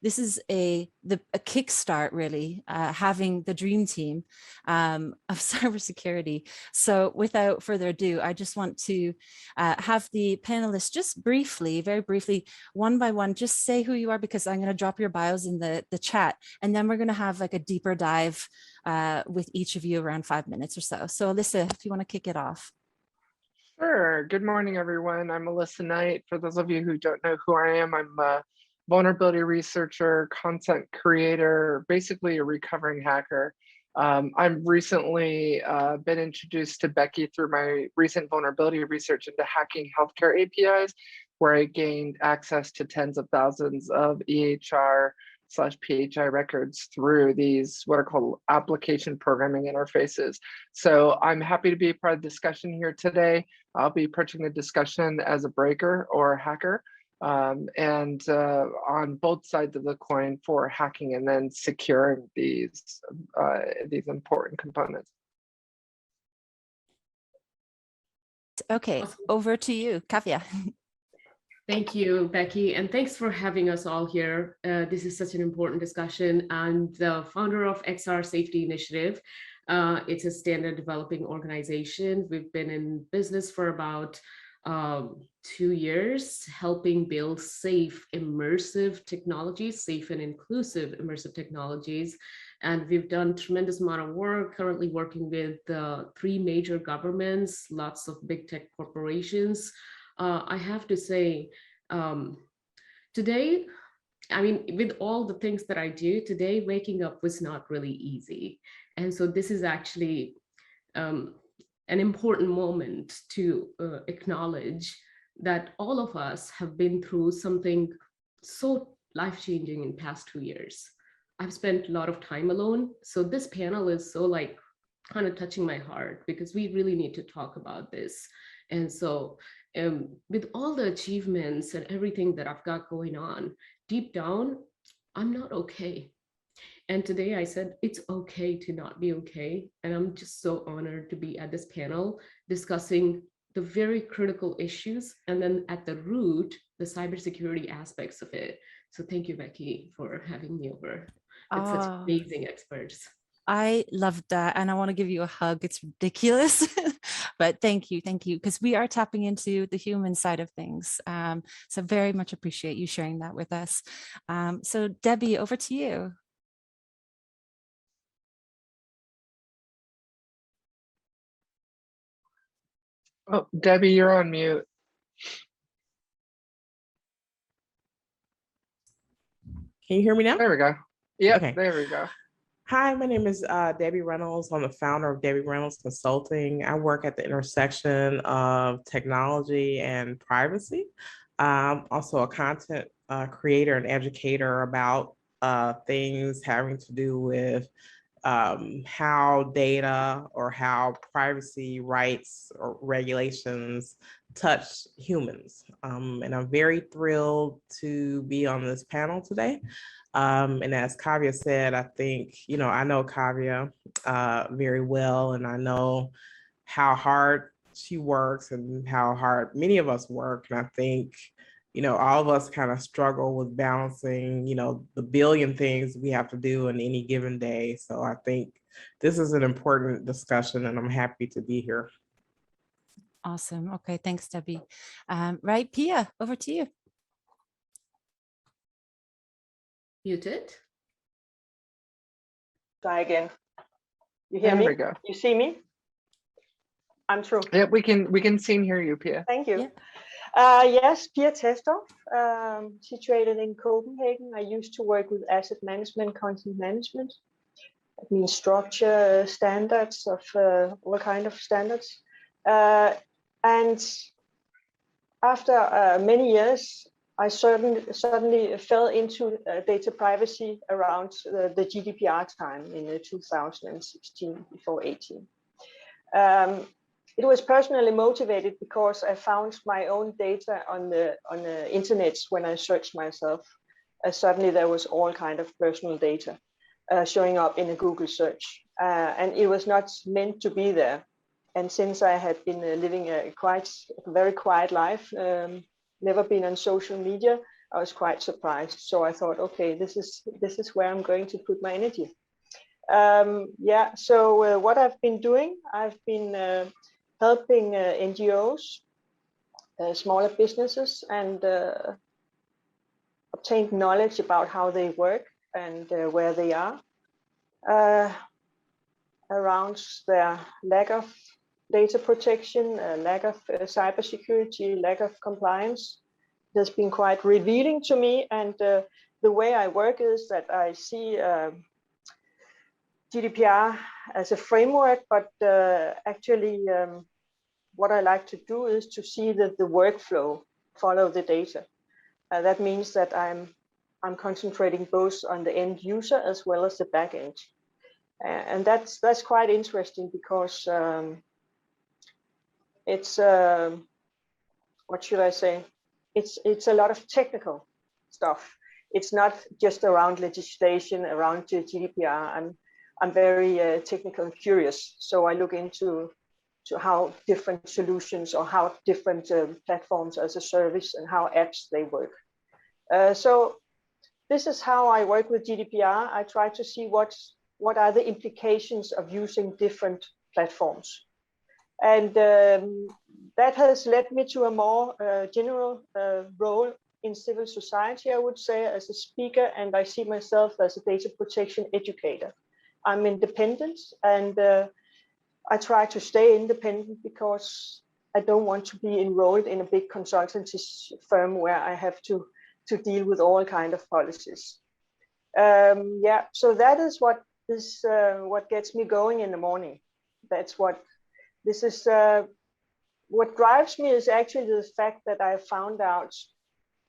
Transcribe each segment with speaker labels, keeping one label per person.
Speaker 1: this is a kickstart, really, having the dream team of cybersecurity. So without further ado, I just want to have the panelists just briefly, very briefly, one by one, just say who you are, because I'm going to drop your bios in the chat, and then we're going to have like a deeper dive with each of you around 5 minutes or so. So Alissa, if you want to kick it off.
Speaker 2: Sure. Good morning, everyone. I'm Alissa Knight. For those of you who don't know who I am, I'm a vulnerability researcher, content creator, basically a recovering hacker. I've recently been introduced to Becky through my recent vulnerability research into hacking healthcare APIs, where I gained access to tens of thousands of EHR/PHI records through these what are called application programming interfaces. So I'm happy to be a part of the discussion here today. I'll be approaching the discussion as a breaker or a hacker, and on both sides of the coin for hacking and then securing these important components.
Speaker 1: Okay, over to you, Kavya.
Speaker 3: Thank you, Becky, and thanks for having us all here. This is such an important discussion. I'm the founder of XR Safety Initiative. It's a standard developing organization. We've been in business for about 2 years, helping build safe, immersive technologies, safe and inclusive immersive technologies. And we've done tremendous amount of work, currently working with 3 major governments, lots of big tech corporations. I have to say, today, I mean, with all the things that I do today, waking up was not really easy. And so this is actually an important moment to acknowledge that all of us have been through something so life-changing in the past 2 years. I've spent a lot of time alone. So this panel is so like kind of touching my heart, because we really need to talk about this. And so with all the achievements and everything that I've got going on, deep down, I'm not okay. And today I said, it's okay to not be okay. And I'm just so honored to be at this panel discussing the very critical issues, and then at the root, the cybersecurity aspects of it. So thank you, Becky, for having me over. It's such amazing experts. I
Speaker 1: love that. And I want to give you a hug. It's ridiculous, but thank you, because we are tapping into the human side of things. So very much appreciate you sharing that with us. So Debbie, over to you.
Speaker 2: Oh, Debbie, you're on mute.
Speaker 4: Can you hear me now?
Speaker 2: There we go. Yeah,
Speaker 4: okay.
Speaker 2: There we go.
Speaker 4: Hi, my name is Debbie Reynolds. I'm the founder of Debbie Reynolds Consulting. I work at the intersection of technology and privacy. I'm also a content creator and educator about things having to do with how data or how privacy rights or regulations touch humans. And I'm very thrilled to be on this panel today. And as Kavya said, I think, you know, I know Kavya very well, and I know how hard she works and how hard many of us work. And I think, you know, all of us kind of struggle with balancing, you know, the billion things we have to do in any given day. So I think this is an important discussion, and I'm happy to be here.
Speaker 1: Awesome. Okay, thanks, Debbie. Right, Pia, over to you.
Speaker 3: Muted.
Speaker 5: Try again. You hear me?
Speaker 2: There we go.
Speaker 5: You see me? I'm true.
Speaker 2: Yeah, we can see and hear you, Pia.
Speaker 5: Thank you.
Speaker 1: Yeah.
Speaker 5: Yes, Pia Tesdorf, situated in Copenhagen. I used to work with asset management, content management. That means structure, standards of all kind of standards. And after many years, I suddenly fell into data privacy around the GDPR time in 2016, before 18. It was personally motivated because I found my own data on the internet when I searched myself. Suddenly there was all kind of personal data showing up in a Google search, and it was not meant to be there. And since I had been living a very quiet life, never been on social media, I was quite surprised. So I thought, okay, this is where I'm going to put my energy. Yeah, so what I've been doing, I've been helping NGOs, smaller businesses, and obtained knowledge about how they work and where they are around their lack of data protection, lack of cybersecurity, lack of compliance. It has been quite revealing to me, and the way I work is that I see GDPR as a framework, but actually what I like to do is to see that the workflow follow the data. That means that I'm concentrating both on the end user as well as the back end. And that's quite interesting because it's what should I say? It's a lot of technical stuff. It's not just around legislation, around GDPR. I'm very technical and curious, so I look into how different solutions or how different platforms as a service and how apps they work. So this is how I work with GDPR. I try to see what are the implications of using different platforms. And that has led me to a more general role in civil society, I would say, as a speaker, and I see myself as a data protection educator. I'm independent, and I try to stay independent because I don't want to be enrolled in a big consultancy firm where I have to deal with all kinds of policies. Yeah, so that is what gets me going in the morning. That's what this is. What drives me is actually the fact that I found out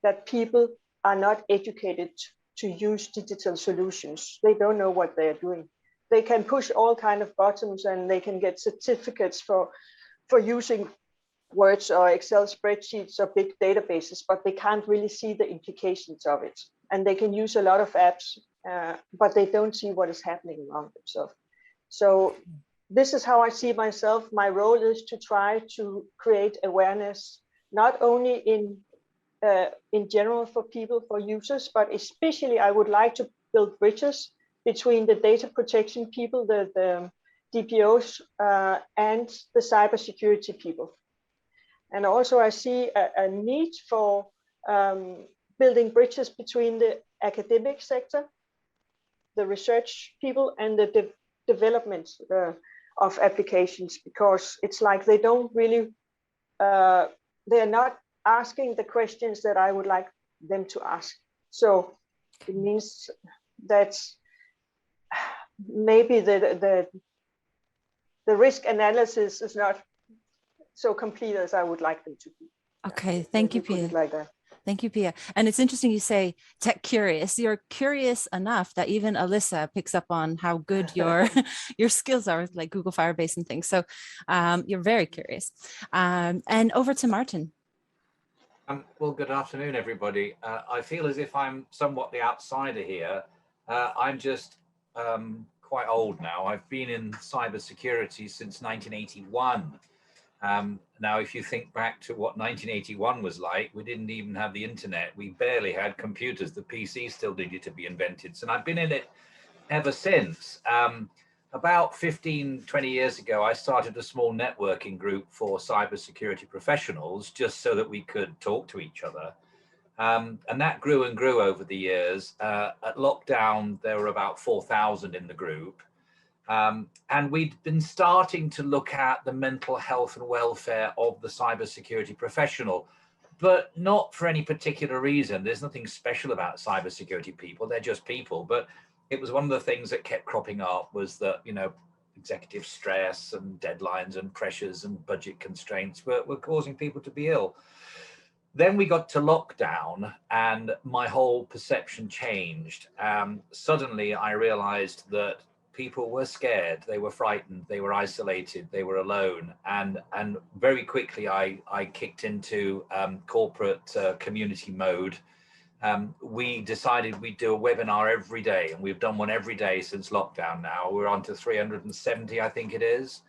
Speaker 5: that people are not educated to use digital solutions. They don't know what they're doing. They can push all kinds of buttons and they can get certificates for using Words or Excel spreadsheets or big databases, but they can't really see the implications of it. And they can use a lot of apps, but they don't see what is happening around themselves. So this is how I see myself. My role is to try to create awareness, not only in general for people, for users, but especially I would like to build bridges between the data protection people, the DPOs, and the cybersecurity people. And also I see a need for building bridges between the academic sector, the research people, and the development of applications, because it's like they don't really, they're not asking the questions that I would like them to ask. So it means that maybe the risk analysis is not so complete as I would like them to be.
Speaker 1: Okay, thank you, Pia.
Speaker 5: Like that.
Speaker 1: Thank you, Pia. And it's interesting you say tech curious. You're curious enough that even Alissa picks up on how good your skills are with like Google Firebase and things. So you're very curious. And over to Martin.
Speaker 6: Well, good afternoon, everybody. I feel as if I'm somewhat the outsider here. I'm just quite old now. I've been in cybersecurity since 1981. Now, if you think back to what 1981 was like, we didn't even have the internet. We barely had computers. The PC still needed to be invented. And I've been in it ever since. About 15, 20 years ago, I started a small networking group for cybersecurity professionals just so that we could talk to each other. And that grew and grew over the years. At lockdown, there were about 4,000 in the group. And we'd been starting to look at the mental health and welfare of the cybersecurity professional, but not for any particular reason. There's nothing special about cybersecurity people. They're just people. But it was one of the things that kept cropping up was that, you know, executive stress and deadlines and pressures and budget constraints were causing people to be ill. Then we got to lockdown and my whole perception changed. Suddenly I realized that people were scared, they were frightened, they were isolated, they were alone. And very quickly I kicked into corporate community mode. We decided we'd do a webinar every day, and we've done one every day since lockdown now. We're on to 370, I think it is.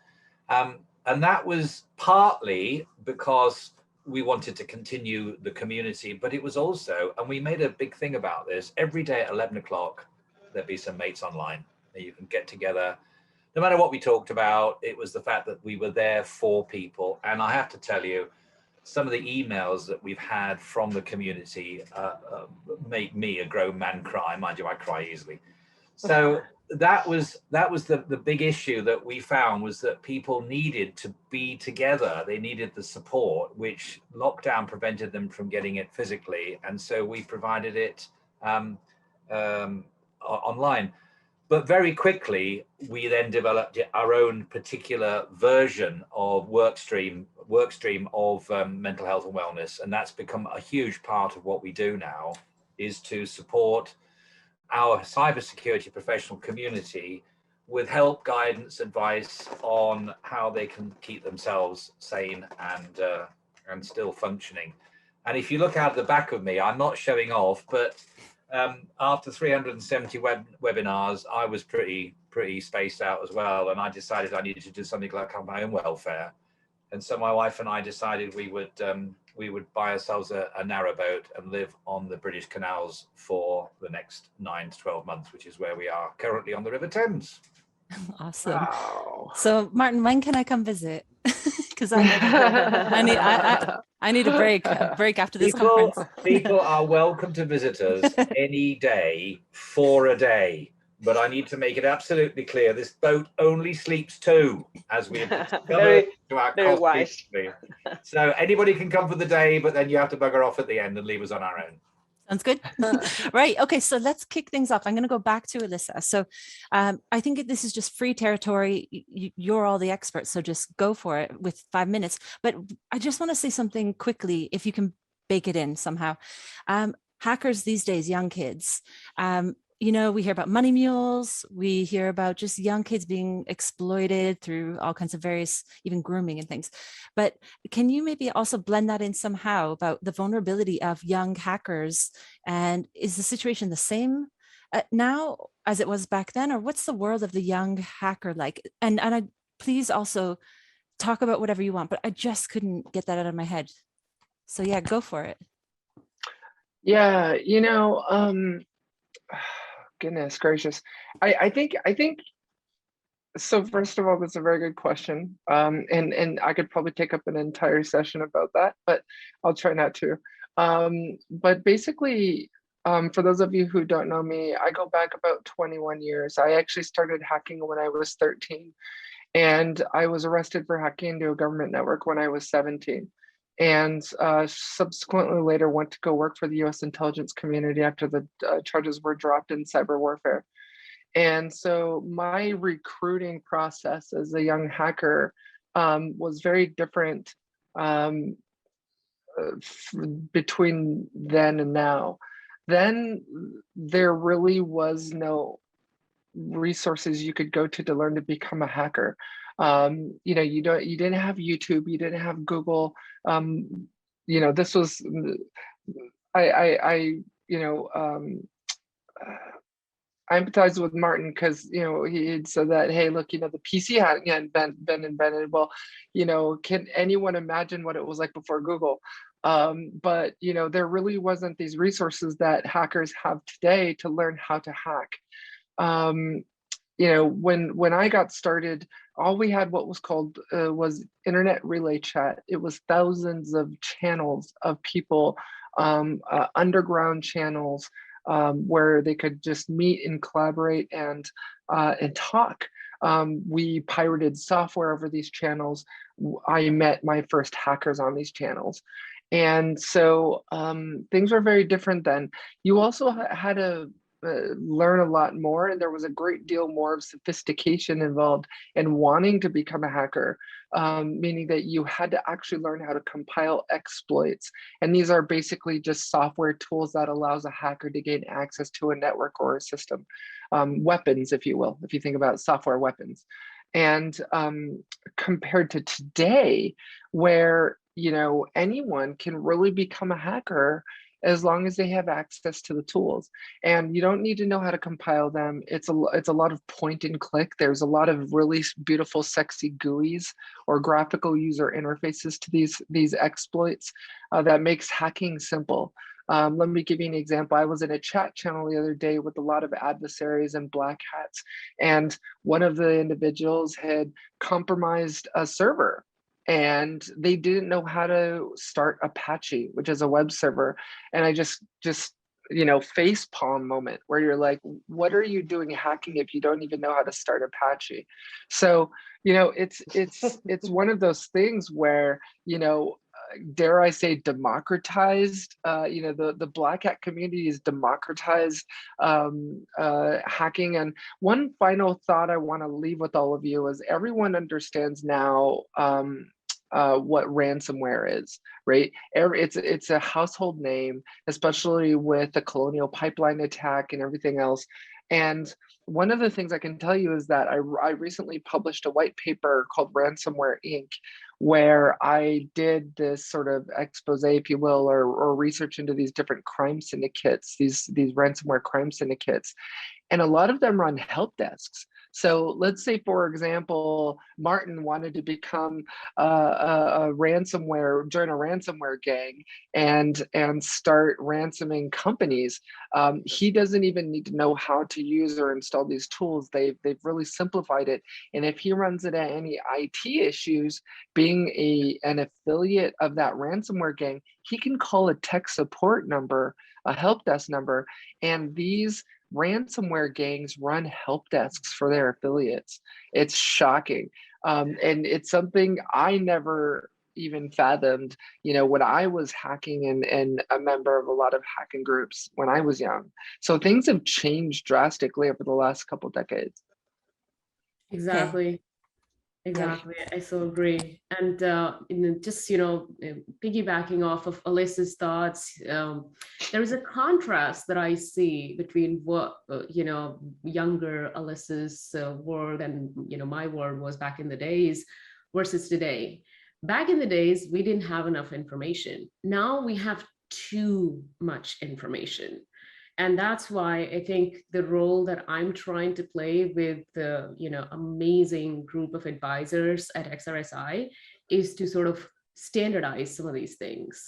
Speaker 6: And that was partly because we wanted to continue the community, but it was also, and we made a big thing about this, every day at 11 o'clock, there'd be some mates online. You can get together. No matter what we talked about, it was the fact that we were there for people. And I have to tell you, some of the emails that we've had from the community make me, a grown man, cry. Mind you, I cry easily. So that was the big issue that we found, was that people needed to be together. They needed the support, which lockdown prevented them from getting it physically. And so we provided it online. But very quickly, we then developed our own particular version of workstream of mental health and wellness. And that's become a huge part of what we do now, is to support our cybersecurity professional community with help, guidance, advice on how they can keep themselves sane and still functioning. And if you look out the back of me, I'm not showing off, but after 370 webinars, I was pretty spaced out as well. And I decided I needed to do something like on my own welfare. And so my wife and I decided we would buy ourselves a narrowboat and live on the British canals for the next 9 to 12 months, which is where we are currently on the River Thames.
Speaker 1: Awesome.
Speaker 2: Wow.
Speaker 1: So Martin, when can I come visit? Because I need a break after this conference.
Speaker 6: People are welcome to visit us any day for a day. But I need to make it absolutely clear, this boat only sleeps 2, as we have discovered to our
Speaker 5: very
Speaker 6: cost
Speaker 5: wise.
Speaker 6: recently. So anybody can come for the day, but then you have to bugger off at the end and leave us on our own.
Speaker 1: Sounds good. Right. Okay. So let's kick things off. I'm going to go back to Alissa. So I think this is just free territory. You're all the experts, so just go for it with 5 minutes. But I just want to say something quickly, if you can bake it in somehow. Hackers these days, young kids, you know, we hear about money mules. We hear about just young kids being exploited through all kinds of various, even grooming and things. But can you maybe also blend that in somehow about the vulnerability of young hackers? And is the situation the same now as it was back then? Or what's the world of the young hacker like? And I please also talk about whatever you want, but I just couldn't get that out of my head. So yeah, go for it.
Speaker 2: Yeah, you know, goodness gracious. I think so. First of all, that's a very good question. And I could probably take up an entire session about that, but I'll try not to. But basically, for those of you who don't know me, I go back about 21 years. I actually started hacking when I was 13, and I was arrested for hacking into a government network when I was 17. And subsequently later went to go work for the US intelligence community after the charges were dropped in cyber warfare. And so my recruiting process as a young hacker was very different between then and now. Then there really was no resources you could go to learn to become a hacker. You know, you didn't have YouTube, you didn't have Google. You know, this was, I empathize with Martin because, you know, he had said that, hey, look, you know, the PC hadn't been invented. Well, you know, can anyone imagine what it was like before Google? But, you know, there really wasn't these resources that hackers have today to learn how to hack. You know, when I got started, all we had what was called was internet relay chat. It was thousands of channels of people, underground channels, where they could just meet and collaborate and talk. We pirated software over these channels. I met my first hackers on these channels. And so things were very different then. You also had to learn a lot more, and there was a great deal more of sophistication involved in wanting to become a hacker, meaning that you had to actually learn how to compile exploits. And these are basically just software tools that allows a hacker to gain access to a network or a system, weapons, if you will, if you think about software weapons. And compared to today, where, you know, anyone can really become a hacker as long as they have access to the tools. And you don't need to know how to compile them. It's a lot of point and click. There's a lot of really beautiful, sexy GUIs or graphical user interfaces to these exploits that makes hacking simple. Let me give you an example. I was in a chat channel the other day with a lot of adversaries and black hats, and one of the individuals had compromised a server, and they didn't know how to start Apache, which is a web server. And I just face palm moment where you're like, what are you doing hacking if you don't even know how to start Apache? So, it's one of those things where, dare I say, democratized, the Black Hat community is democratized hacking. And one final thought I want to leave with all of you is everyone understands now what ransomware is, right? It's a household name, especially with the Colonial Pipeline attack and everything else. And one of the things I can tell you is that I recently published a white paper called Ransomware Inc., where I did this sort of expose, if you will, or research into these different crime syndicates, these ransomware crime syndicates. And a lot of them run help desks. So let's say, for example, Martin wanted to become a ransomware, join a ransomware gang and start ransoming companies. He doesn't even need to know how to use or install these tools. They've really simplified it. And if he runs into any IT issues, being an affiliate of that ransomware gang, he can call a tech support number, a help desk number, and these ransomware gangs run help desks for their affiliates. It's shocking. And it's something I never even fathomed, when I was hacking and a member of a lot of hacking groups when I was young. So things have changed drastically over the last couple of decades.
Speaker 3: Exactly. Exactly. I so agree. And just, piggybacking off of Alyssa's thoughts, there is a contrast that I see between what, younger Alyssa's world and, my world was back in the days versus today. Back in the days, we didn't have enough information. Now we have too much information. And that's why I think the role that I'm trying to play with the amazing group of advisors at XRSI is to sort of standardize some of these things,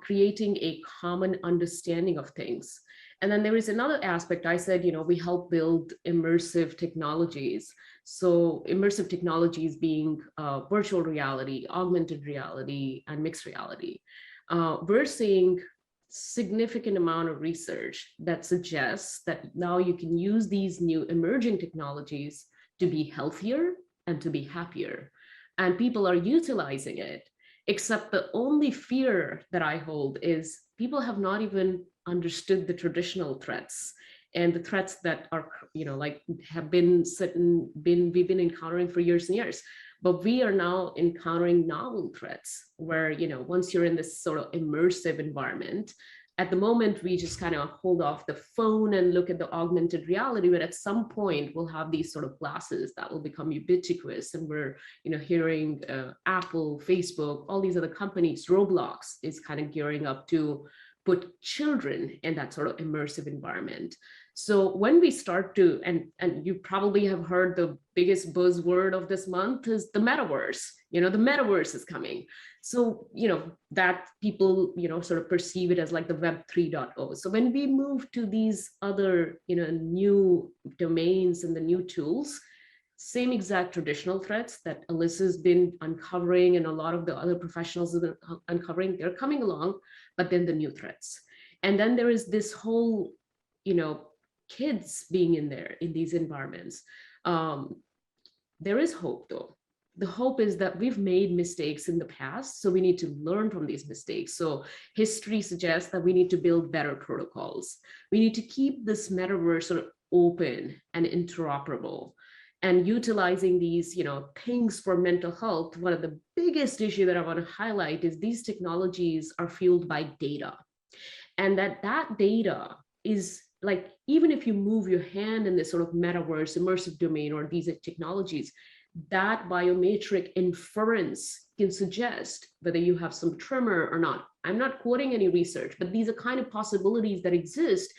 Speaker 3: creating a common understanding of things. And then there is another aspect. I said, we help build immersive technologies. So immersive technologies being virtual reality, augmented reality, and mixed reality. We're seeing significant amount of research that suggests that now you can use these new emerging technologies to be healthier and to be happier. And people are utilizing it, except the only fear that I hold is people have not even understood the traditional threats and the threats that are, have been we've been encountering for years and years. But we are now encountering novel threats where, once you're in this sort of immersive environment, at the moment, we just kind of hold off the phone and look at the augmented reality, but at some point we'll have these sort of glasses that will become ubiquitous. And we're, hearing Apple, Facebook, all these other companies, Roblox is kind of gearing up to put children in that sort of immersive environment. So when we start to, and you probably have heard the biggest buzzword of this month is the metaverse. The metaverse is coming. So, that people, sort of perceive it as like the Web 3.0. So when we move to these other, new domains and the new tools, same exact traditional threats that Alyssa's been uncovering and a lot of the other professionals have been uncovering, they're coming along, but then the new threats. And then there is this whole, kids being in there in these environments. There is hope though. The hope is that we've made mistakes in the past, so we need to learn from these mistakes. So history suggests that we need to build better protocols. We need to keep this metaverse sort of open and interoperable. And utilizing these, things for mental health, one of the biggest issue that I want to highlight is these technologies are fueled by data. And that data is like, even if you move your hand in this sort of metaverse, immersive domain, or these technologies, that biometric inference can suggest whether you have some tremor or not. I'm not quoting any research, but these are kind of possibilities that exist.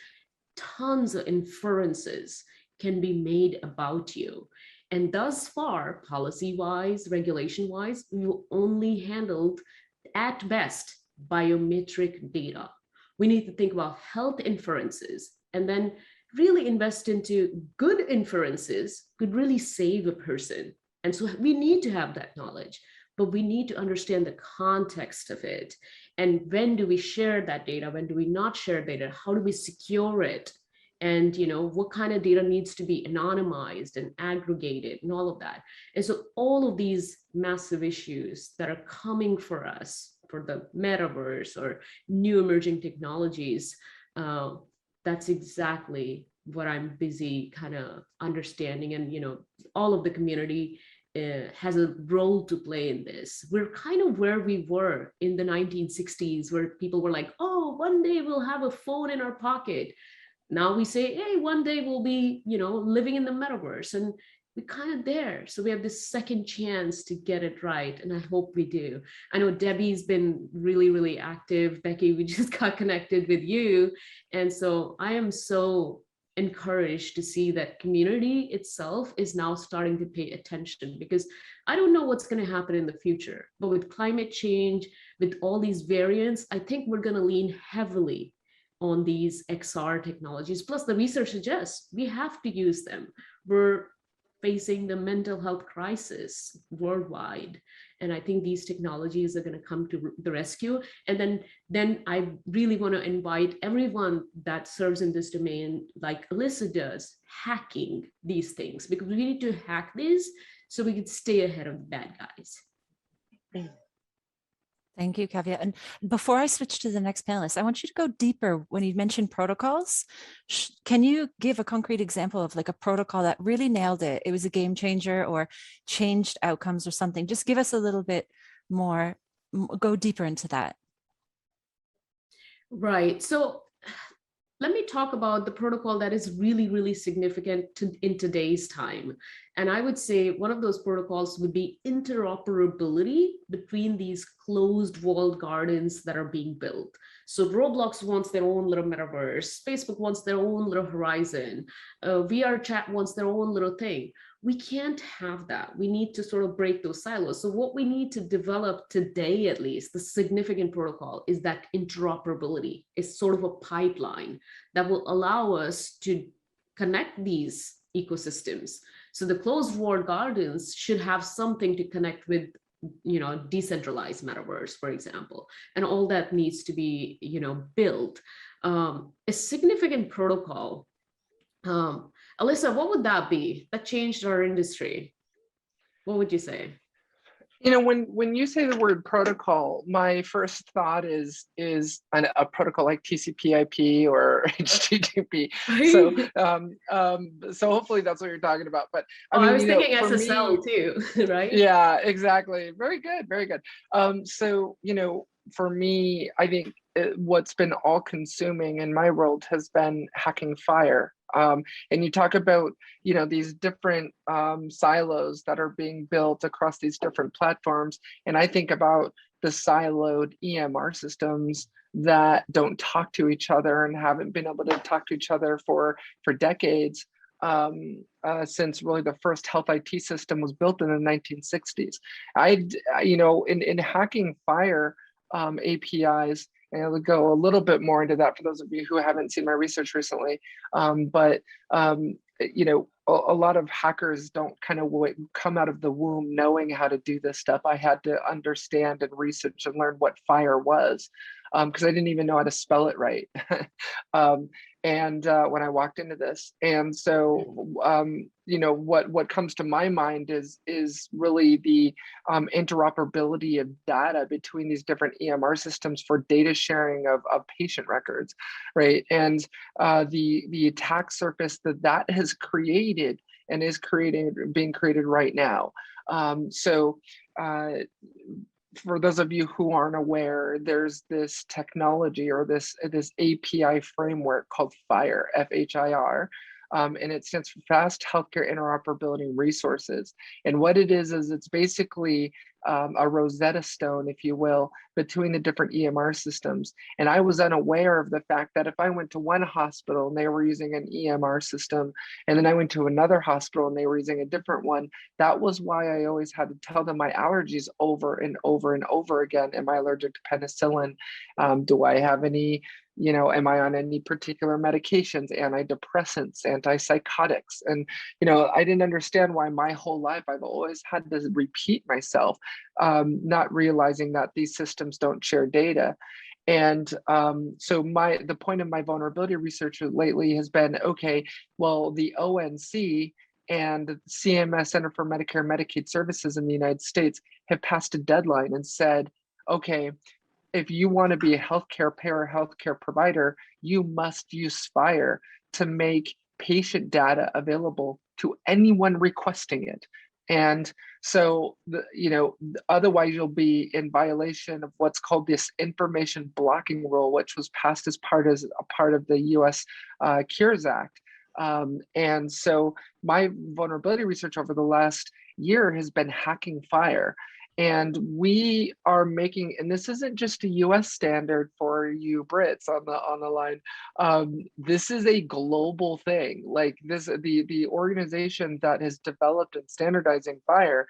Speaker 3: Tons of inferences can be made about you. And thus far, policy-wise, regulation-wise, we've only handled, at best, biometric data. We need to think about health inferences and then really invest into good inferences could really save a person. And so we need to have that knowledge, but we need to understand the context of it. And when do we share that data? When do we not share data? How do we secure it? And what kind of data needs to be anonymized and aggregated and all of that. And so all of these massive issues that are coming for us for the metaverse or new emerging technologies, that's exactly what I'm busy kind of understanding. And all of the community has a role to play in this. We're kind of where we were in the 1960s, where people were like, oh, one day we'll have a phone in our pocket. Now we say, hey, one day we'll be, living in the metaverse, and we're kind of there. So we have this second chance to get it right, and I hope we do. I know Debbie's been really, really active. Becky, we just got connected with you. And so I am so encouraged to see that community itself is now starting to pay attention, because I don't know what's going to happen in the future, but with climate change, with all these variants, I think we're going to lean heavily on these XR technologies. Plus the research suggests we have to use them. We're facing the mental health crisis worldwide. And I think these technologies are going to come to the rescue. And then I really want to invite everyone that serves in this domain, like Alissa does, hacking these things, because we need to hack these so we can stay ahead of the bad guys.
Speaker 1: Thank you, Kavya. And before I switch to the next panelist, I want you to go deeper when you mentioned protocols. Can you give a concrete example of like a protocol that really nailed it? It was a game changer or changed outcomes or something. Just give us a little bit more, go deeper into that.
Speaker 3: Right. So let me talk about the protocol that is really, really significant in today's time. And I would say one of those protocols would be interoperability between these closed walled gardens that are being built. So Roblox wants their own little metaverse, Facebook wants their own little horizon, VR chat wants their own little thing. We can't have that. We need to sort of break those silos. So what we need to develop today, at least, the significant protocol is that interoperability is sort of a pipeline that will allow us to connect these ecosystems. So the closed walled gardens should have something to connect with, decentralized metaverse, for example, and all that needs to be, built. A significant protocol. Alissa, what would that be that changed our industry? What would you say?
Speaker 2: When you say the word protocol, my first thought is a protocol like TCP/IP or HTTP. So hopefully that's what you're talking about. But
Speaker 3: I was thinking SSL too, right?
Speaker 2: Yeah, exactly. Very good, very good. So for me, I think what's been all-consuming in my world has been hacking FHIR. And you talk about, these different silos that are being built across these different platforms. And I think about the siloed EMR systems that don't talk to each other and haven't been able to talk to each other for decades, since really the first health IT system was built in the 1960s. In hacking FHIR APIs, and I'll go a little bit more into that for those of you who haven't seen my research recently. But a lot of hackers don't kind of come out of the womb knowing how to do this stuff. I had to understand and research and learn what FHIR was, because I didn't even know how to spell it right. And when I walked into this, and so what comes to my mind is really the interoperability of data between these different EMR systems for data sharing of patient records, right? And the attack surface that has created and is being created right now. For those of you who aren't aware, there's this technology or this API framework called FHIR, FHIR, and it stands for Fast Healthcare Interoperability Resources. And what it is it's basically a Rosetta Stone, if you will, between the different EMR systems. And I was unaware of the fact that if I went to one hospital and they were using an EMR system, and then I went to another hospital and they were using a different one, that was why I always had to tell them my allergies over and over and over again. Am I allergic to penicillin? Do I have any, am I on any particular medications, antidepressants, antipsychotics? And, I didn't understand why my whole life I've always had to repeat myself, not realizing that these systems don't share data. And so the point of my vulnerability research lately has been, okay, well, the ONC and the CMS, Center for Medicare and Medicaid Services in the United States, have passed a deadline and said, okay, if you want to be a healthcare payer, healthcare provider, you must use FHIR to make patient data available to anyone requesting it. And so, otherwise you'll be in violation of what's called this information blocking rule, which was passed as part of the U.S. Cures Act. And so my vulnerability research over the last year has been hacking FHIR. And we are making, and this isn't just a US standard for you Brits on the line. This is a global thing. Like the organization that has developed and standardizing FHIR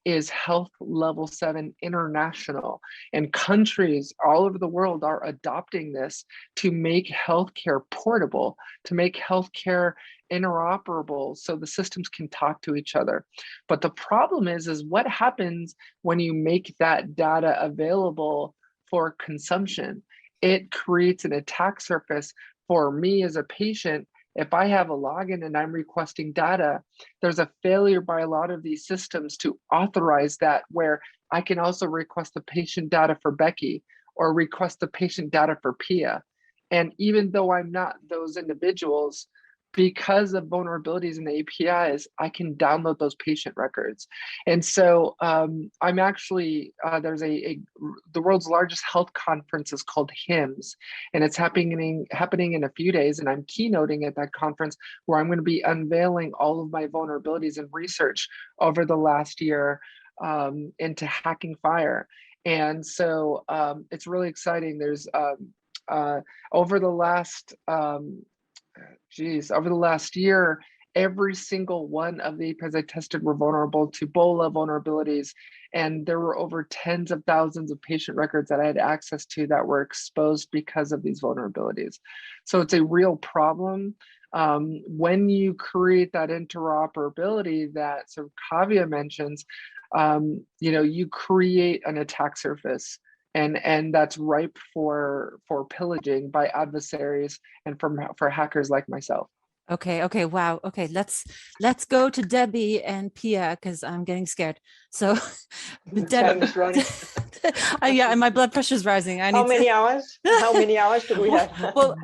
Speaker 2: is Health Level 7 International, and countries all over the world are adopting this to make healthcare portable, to make healthcare interoperable so the systems can talk to each other. But the problem is what happens when you make that data available for consumption? It creates an attack surface for me as a patient. If I have a login and I'm requesting data, there's a failure by a lot of these systems to authorize that, where I can also request the patient data for Becky or request the patient data for Pia. And even though I'm not those individuals, because of vulnerabilities in the APIs, I can download those patient records. And so I'm actually, there's the world's largest health conference is called HIMSS, and it's happening in a few days. And I'm keynoting at that conference, where I'm going to be unveiling all of my vulnerabilities and research over the last year into hacking FHIR. And so it's really exciting. There's over the last year, every single one of the APIs I tested were vulnerable to BOLA vulnerabilities. And there were over tens of thousands of patient records that I had access to that were exposed because of these vulnerabilities. So it's a real problem. When you create that interoperability that sort of Kavya mentions, you create an attack surface. And that's ripe for pillaging by adversaries and for hackers like myself.
Speaker 1: Okay, wow. Okay, let's go to Debbie and Pia, because I'm getting scared. So
Speaker 5: Time is running.
Speaker 1: yeah, and my blood pressure is rising.
Speaker 5: How many hours? How many hours do we have?
Speaker 1: well,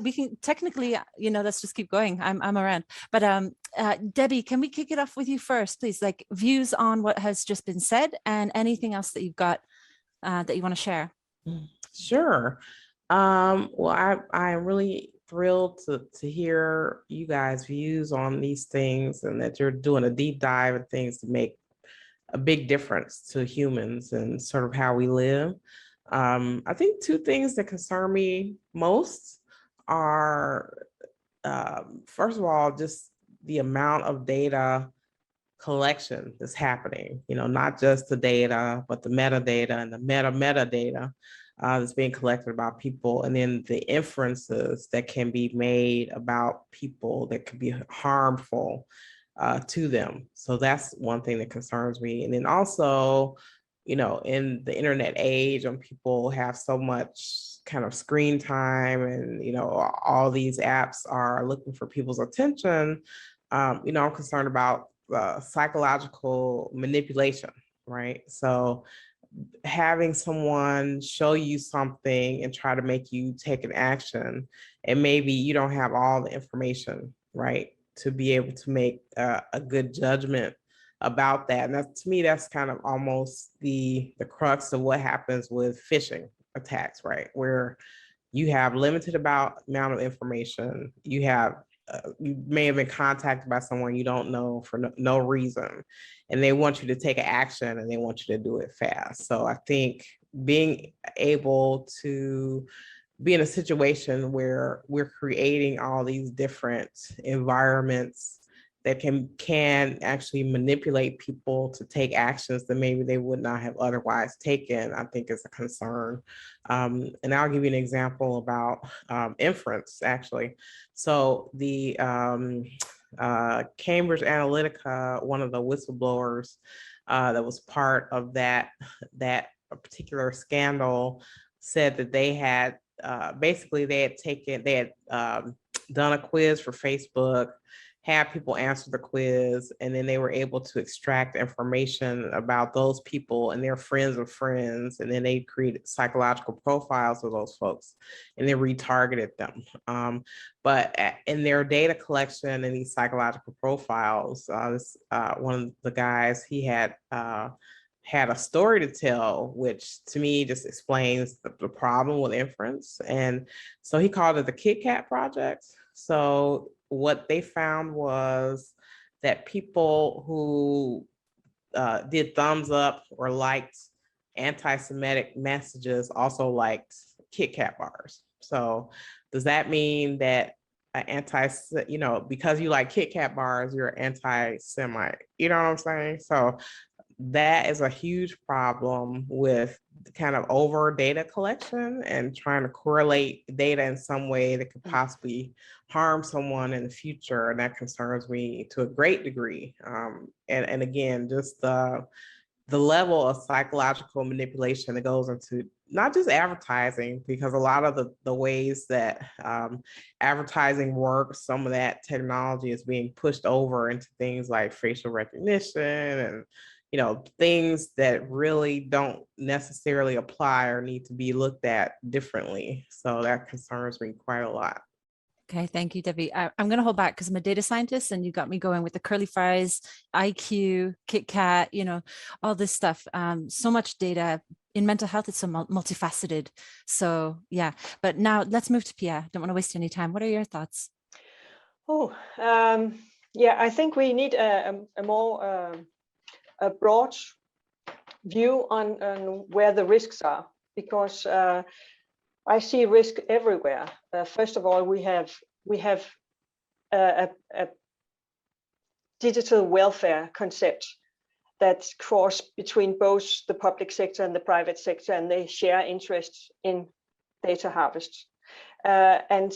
Speaker 1: we can technically, let's just keep going. I'm around. But Debbie, can we kick it off with you first, please? Like, views on what has just been said and anything else that you've got that you want to share?
Speaker 4: Sure. Well, I'm really thrilled to hear you guys' views on these things, and that you're doing a deep dive in things to make a big difference to humans and sort of how we live. I think two things that concern me most are, first of all, just the amount of data collection that's happening, not just the data, but the metadata and the metadata that's being collected about people, and then the inferences that can be made about people that could be harmful to them. So that's one thing that concerns me. And then also, in the internet age, when people have so much kind of screen time and, all these apps are looking for people's attention, I'm concerned about psychological manipulation, right? So having someone show you something and try to make you take an action, and maybe you don't have all the information, right, to be able to make a good judgment about that. And that, to me, that's kind of almost the crux of what happens with phishing attacks, right? Where you have limited amount of information, you have you may have been contacted by someone you don't know for no reason, and they want you to take action and they want you to do it fast. So I think being able to be in a situation where we're creating all these different environments that can actually manipulate people to take actions that maybe they would not have otherwise taken, I think is a concern. And I'll give you an example about inference, actually. So the Cambridge Analytica, one of the whistleblowers that was part of that particular scandal, said that they had basically they had done a quiz for Facebook, had people answer the quiz, and then they were able to extract information about those people and their friends of friends, and then they created psychological profiles of those folks and they retargeted them. But in their data collection and these psychological profiles, one of the guys, he had a story to tell, which to me just explains the problem with inference. And so he called it the Kit Kat Project. So what they found was that people who did thumbs up or liked anti-Semitic messages also liked Kit Kat bars. So does that mean that because you like Kit Kat bars, you're anti-Semite? You know what I'm saying? So that is a huge problem with kind of over data collection and trying to correlate data in some way that could possibly harm someone in the future. And that concerns me to a great degree. And again, just the level of psychological manipulation that goes into not just advertising, because a lot of the ways that advertising works, some of that technology is being pushed over into things like facial recognition and things that really don't necessarily apply or need to be looked at differently. So that concerns me quite a lot.
Speaker 1: Okay, thank you, Debbie. I'm going to hold back because I'm a data scientist and you got me going with the curly fries, IQ, Kit Kat, all this stuff. So much data. In mental health, it's so multifaceted. So yeah, but now let's move to Pia. Don't want to waste any time. What are your thoughts?
Speaker 5: Yeah, I think we need a more a broad view on where the risks are, because I see risk everywhere. First of all, we have a digital welfare concept that cross between both the public sector and the private sector, and they share interests in data harvest. And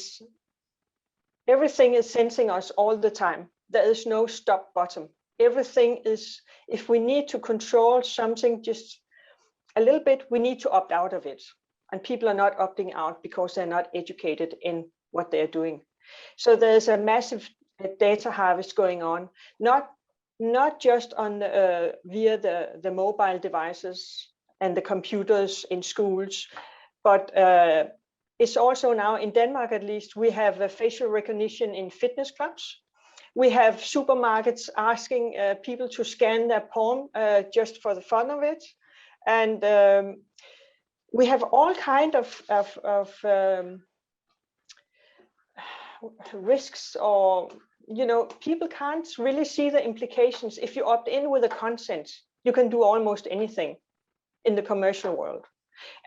Speaker 5: everything is sensing us all the time. There is no stop button. Everything is, if we need to control something just a little bit, we need to opt out of it. And people are not opting out because they're not educated in what they're doing. So there's a massive data harvest going on, not just on via the mobile devices and the computers in schools, but it's also now in Denmark, at least, we have facial recognition in fitness clubs. We have supermarkets asking people to scan their palm just for the fun of it. And we have all kind of risks, or, people can't really see the implications. If you opt in with a consent, you can do almost anything in the commercial world.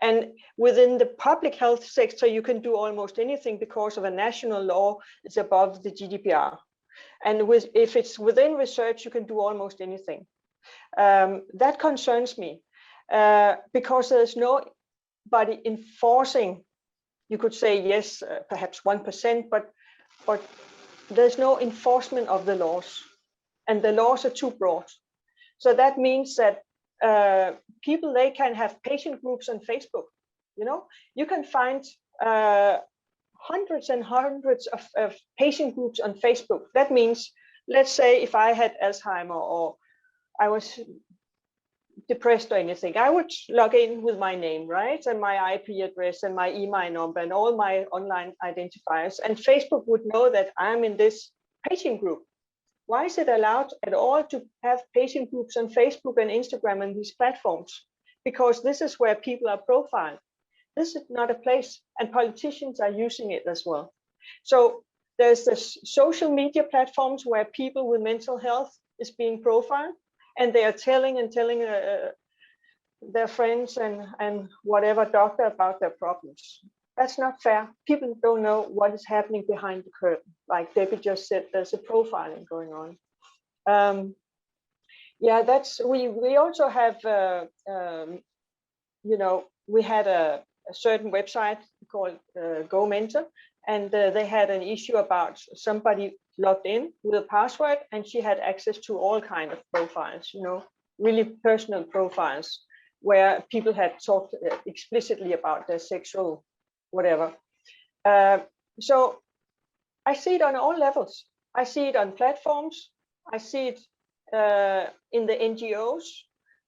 Speaker 5: And within the public health sector, you can do almost anything because of a national law that's above the GDPR. And if it's within research, you can do almost anything. That concerns me because there's nobody enforcing. You could say, yes, perhaps 1%, but there's no enforcement of the laws, and the laws are too broad. So that means that people, they can have patient groups on Facebook. You can find hundreds and hundreds of patient groups on Facebook. That means, let's say if I had Alzheimer or I was depressed or anything, I would log in with my name, right? And my IP address and my email number and all my online identifiers. And Facebook would know that I'm in this patient group. Why is it allowed at all to have patient groups on Facebook and Instagram and these platforms? Because this is where people are profiled. This is not a place, and politicians are using it as well. So There's the social media platforms where people with mental health is being profiled, and they are telling their friends and whatever doctor about their problems. That's not fair. People don't know what is happening behind the curtain. Like Debbie just said, there's a profiling going on. Yeah, that's we also have you know, we had a certain website called Go Mentor, and they had an issue about somebody logged in with a password, and she had access to all kinds of profiles, you know, really personal profiles, where people had talked explicitly about their sexual whatever. So I see it on all levels. I see it on platforms. I see it in the NGOs.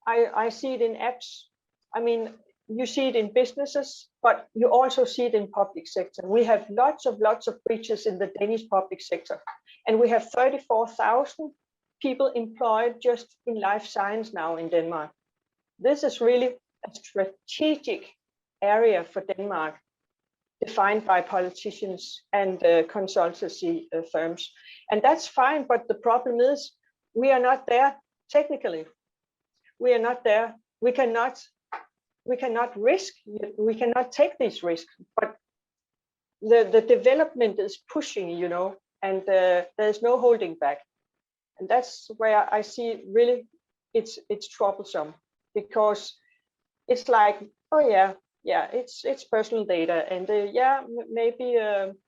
Speaker 5: I see it in apps. I mean, you see it in businesses, but you also see it in public sector. We have lots of breaches in the Danish public sector, and we have 34,000 people employed just in life science now in Denmark. This is really a strategic area for Denmark, defined by politicians and consultancy firms. And that's fine, but the problem is we are not there technically. We are not there. We cannot risk, we cannot take these risks, but the development is pushing, you know, and there's no holding back. And that's where I see really it's troublesome, because it's like, oh yeah, it's personal data, and yeah, maybe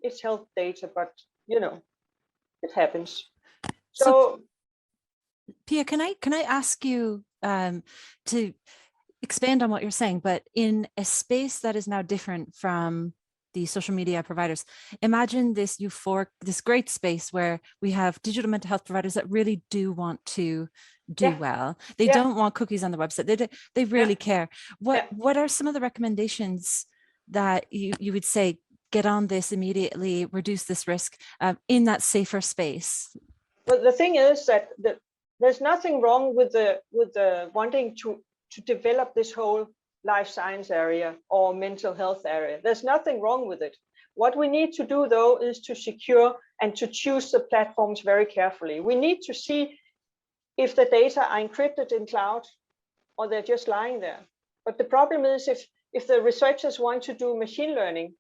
Speaker 5: it's health data, but you know, it happens. So
Speaker 1: Pia, can I ask you to expand on what you're saying, but in a space that is now different from the social media providers? Imagine this great space where we have digital mental health providers that really do want to do well. They don't want cookies on the website. They really care. What are some of the recommendations that you would say, get on this immediately, reduce this risk in that safer space?
Speaker 5: Well, the thing is that there's nothing wrong with the wanting to develop this whole life science area or mental health area. There's nothing wrong with it. What we need to do, though, is to secure and to choose the platforms very carefully. We need to see if the data are encrypted in cloud or they're just lying there. But the problem is if the researchers want to do machine learning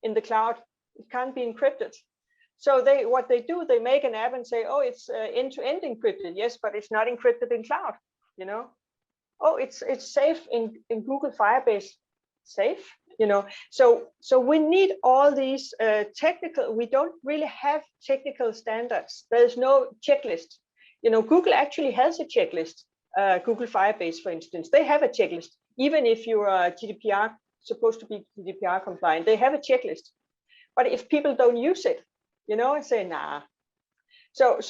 Speaker 5: in the cloud, it can't be encrypted. So what they do, they make an app and say, oh, it's end-to-end encrypted. Yes, but it's not encrypted in cloud, you know? Oh, it's safe in Google Firebase. Safe, you know? So we need all these technical, we don't really have technical standards. There's no checklist. You know, Google actually has a checklist. Google Firebase, for instance, they have a checklist. Even if you are GDPR, supposed to be GDPR compliant, they have a checklist. But if people don't use it, you know, and say, nah. So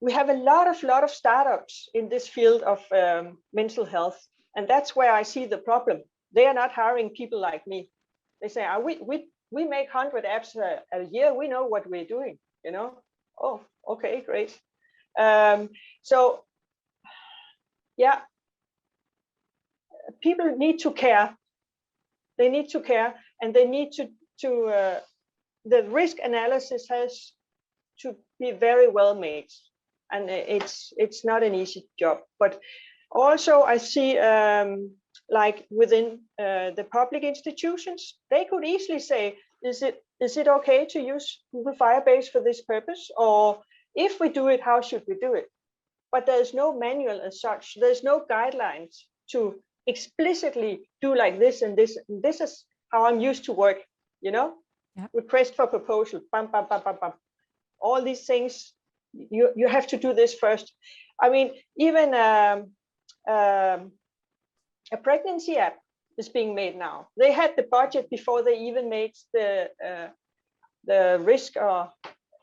Speaker 5: we have a lot of startups in this field of mental health. And that's where I see the problem. They are not hiring people like me. They say, we make 100 apps a year. We know what we're doing, you know? Oh, okay, great. So yeah, people need to care. They need to care, and they need to the risk analysis has to be very well made, and it's not an easy job. But also I see like within the public institutions, they could easily say, is it okay to use Google Firebase for this purpose? Or if we do it, how should we do it? But there's no manual as such. There's no guidelines to explicitly do like this and this. And this is how I'm used to work, you know? Yep. Request for proposal, bam, bam, bam, bam, bam. All these things, you have to do this first. I mean, even a pregnancy app is being made now. They had the budget before they even made the risk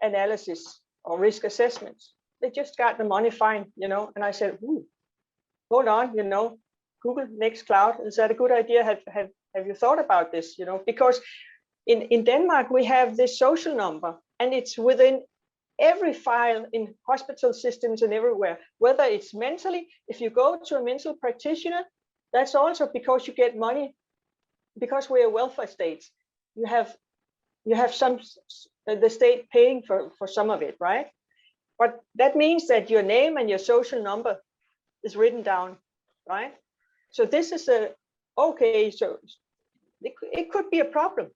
Speaker 5: analysis or risk assessments. They just got the money fine, you know. And I said, hold on, you know, Google Nextcloud, is that a good idea? Have you thought about this? You know, because in Denmark we have this social number, and it's within every file in hospital systems and everywhere. Whether it's mentally, if you go to a mental practitioner, that's also because you get money, because we're a welfare state. You have some the state paying for some of it, right? But that means that your name and your social number is written down, right? So this is okay, so it could be a problem.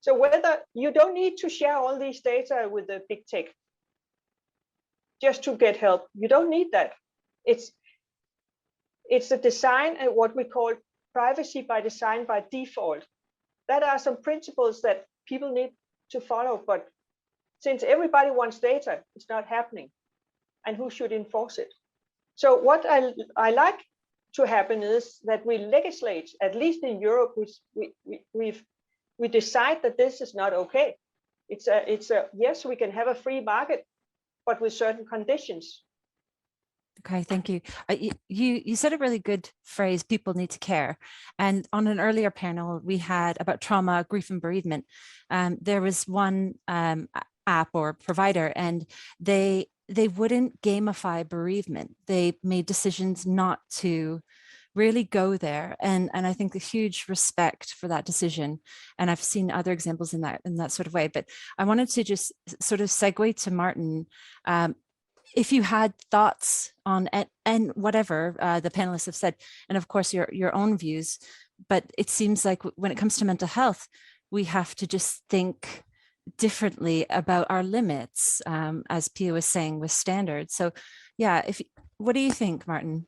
Speaker 5: So whether you don't need to share all these data with the big tech just to get help, you don't need that. It's a design and what we call privacy by design by default. That are some principles that people need to follow, but since everybody wants data, it's not happening. And who should enforce it? So what I like to happen is that we legislate, at least in Europe, we decide that this is not okay. It's a yes, we can have a free market, but with certain conditions.
Speaker 1: Okay, thank you. You said a really good phrase, people need to care. And on an earlier panel we had about trauma, grief and bereavement. There was one app or provider, and they wouldn't gamify bereavement. They made decisions not to really go there. And I think a huge respect for that decision. And I've seen other examples in that sort of way. But I wanted to just sort of segue to Martin. If you had thoughts on and whatever the panelists have said, and of course your own views, but it seems like when it comes to mental health, we have to just think differently about our limits, as Pia was saying, with standards. So yeah, what do you think, Martin?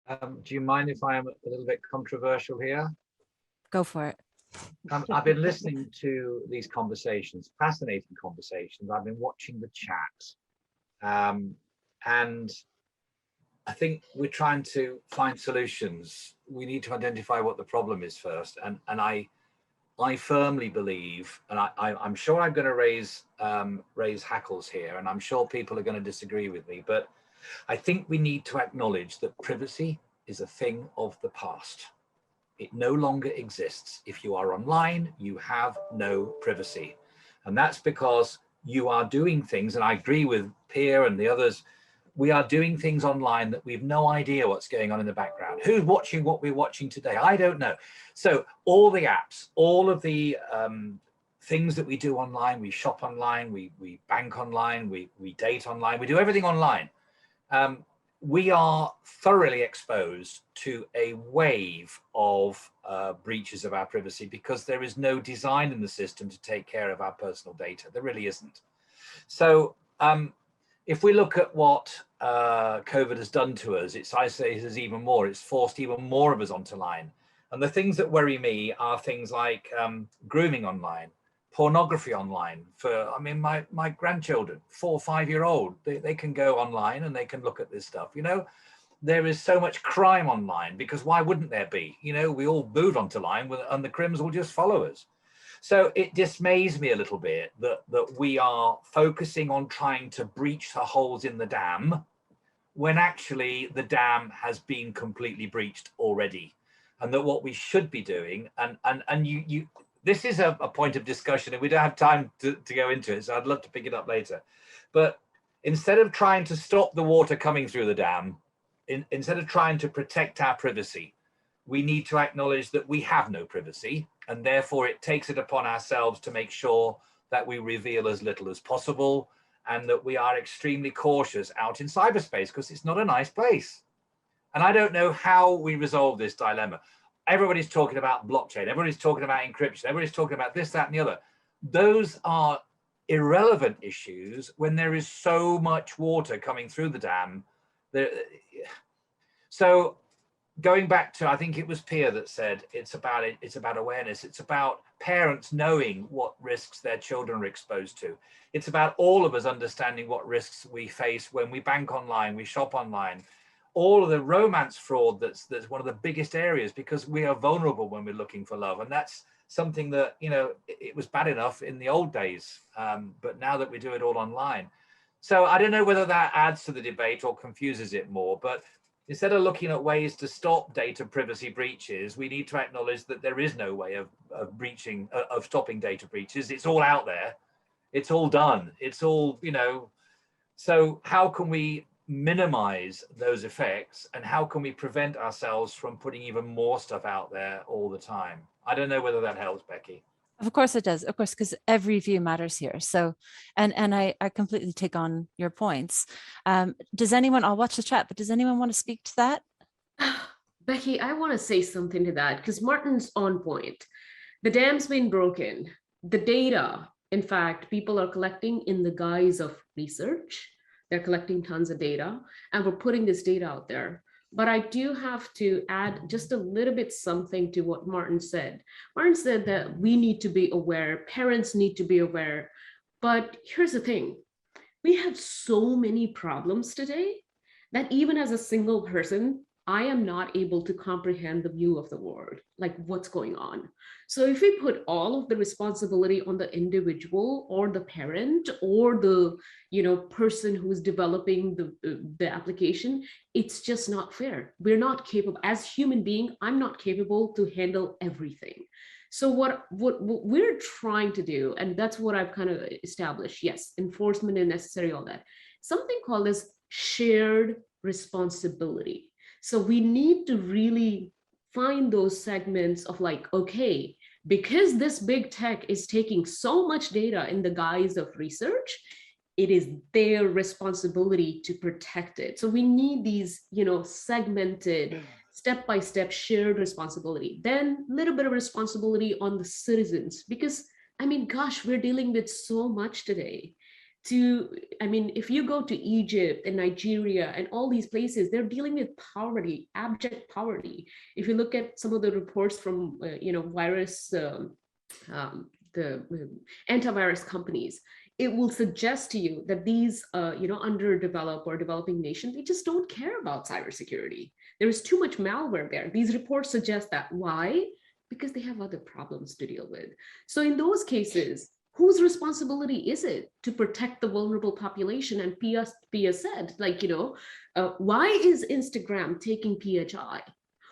Speaker 6: Do you mind if I am a little bit controversial here?
Speaker 1: Go for it.
Speaker 6: I've been listening to these conversations, fascinating conversations. I've been watching the chat. And I think we're trying to find solutions. We need to identify what the problem is first. And I firmly believe, and I'm sure I'm going to raise hackles here, and I'm sure people are going to disagree with me, but I think we need to acknowledge that privacy is a thing of the past. It no longer exists. If you are online, you have no privacy. And that's because you are doing things, and I agree with Pia and the others, we are doing things online that we've no idea what's going on in the background. Who's watching what we're watching today? I don't know. So all the apps, all of the things that we do online, we shop online, we bank online, we date online, we do everything online. We are thoroughly exposed to a wave of breaches of our privacy because there is no design in the system to take care of our personal data. There really isn't. So if we look at what COVID has done to us, it's isolated us even more. It's forced even more of us onto line. And the things that worry me are things like grooming online, pornography online. I mean, my grandchildren, 4 or 5 year old, they can go online and they can look at this stuff. You know, there is so much crime online because why wouldn't there be? You know, we all move onto line and the crims will just follow us. So it dismays me a little bit that we are focusing on trying to breach the holes in the dam when actually the dam has been completely breached already. And that what we should be doing, and you this is a point of discussion and we don't have time to go into it, so I'd love to pick it up later. But instead of trying to stop the water coming through the dam, instead of trying to protect our privacy, we need to acknowledge that we have no privacy, and therefore it takes it upon ourselves to make sure that we reveal as little as possible and that we are extremely cautious out in cyberspace because it's not a nice place. And I don't know how we resolve this dilemma. Everybody's talking about blockchain, everybody's talking about encryption, everybody's talking about this, that, and the other. Those are irrelevant issues when there is so much water coming through the dam. So going back to, I think it was Pia that said, it's about awareness. It's about parents knowing what risks their children are exposed to. It's about all of us understanding what risks we face when we bank online, we shop online. All of the romance fraud that's one of the biggest areas because we are vulnerable when we're looking for love. And that's something that, you know, it was bad enough in the old days, but now that we do it all online. So I don't know whether that adds to the debate or confuses it more, but instead of looking at ways to stop data privacy breaches, we need to acknowledge that there is no way of stopping data breaches. It's all out there. It's all done. It's all, you know, so how can we minimize those effects and how can we prevent ourselves from putting even more stuff out there all the time? I don't know whether that helps, Becky.
Speaker 1: Of course it does. Of course, because every view matters here. So, and I completely take on your points. Does anyone, I'll watch the chat, but does anyone want to speak to that?
Speaker 3: Becky, I want to say something to that because Martin's on point. The dam's been broken. The data, in fact, people are collecting in the guise of research. They're collecting tons of data and we're putting this data out there. But I do have to add just a little bit something to what Martin said. Martin said that we need to be aware, parents need to be aware. But here's the thing, we have so many problems today that even as a single person, I am not able to comprehend the view of the world, like what's going on. So if we put all of the responsibility on the individual or the parent or the person who's developing the application, it's just not fair. We're not capable, as human being, I'm not capable to handle everything. So what we're trying to do, and that's what I've kind of established, yes, enforcement is necessary, all that, something called as shared responsibility. So we need to really find those segments of like, okay, because this big tech is taking so much data in the guise of research, it is their responsibility to protect it. So we need these, segmented, step-by-step shared responsibility. Then a little bit of responsibility on the citizens, because I mean, gosh, we're dealing with so much today. If you go to Egypt and Nigeria and all these places, they're dealing with poverty, abject poverty. If you look at some of the reports from, virus, the antivirus companies, it will suggest to you that these, underdeveloped or developing nations, they just don't care about cybersecurity. There is too much malware there. These reports suggest that. Why? Because they have other problems to deal with. So in those cases, whose responsibility is it to protect the vulnerable population? And Pia said, why is Instagram taking PHI?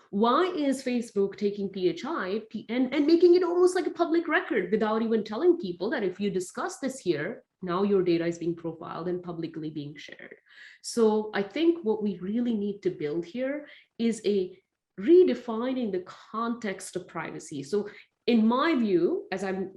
Speaker 3: Why is Facebook taking PHI and making it almost like a public record without even telling people that if you discuss this here, now your data is being profiled and publicly being shared? So I think what we really need to build here is a redefining the context of privacy. So in my view, as I'm